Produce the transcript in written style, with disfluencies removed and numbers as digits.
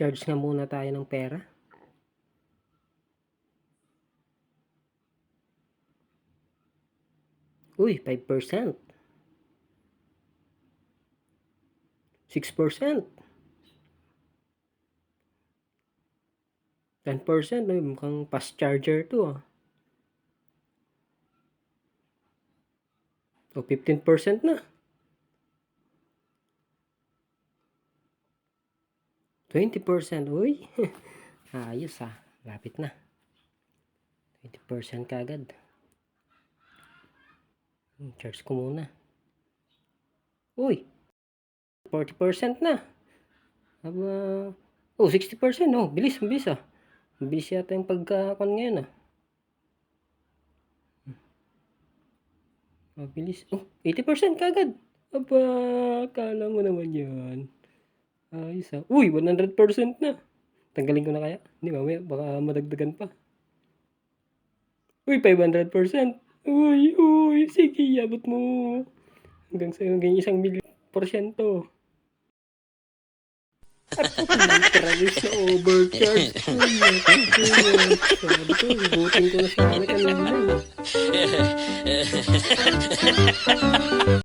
Charge nga muna tayo ng pera. Uy, 5%. 6%. 10%. Ay, mukhang fast charger to ah. O, 15% na. 20%. Uy, ayos ah. Lapit na. 20% kagad. Charge ko muna. Uy, 40% na. Aba, oh, 60%. Oh, bilis ah. Bilis yata yung pagkakon ngayon ah. Bilis. Oh, 80% kagad. Aba, kala mo naman yan. Ayos ah. Uy, 100% na. Tanggalin ko na kaya? Hindi, mamaya baka madagdagan pa. Uy, 500%. Uy, sige, abot mo. Hanggang 1,000,000%. At travis na overcharge. Uy, sabi ko, buting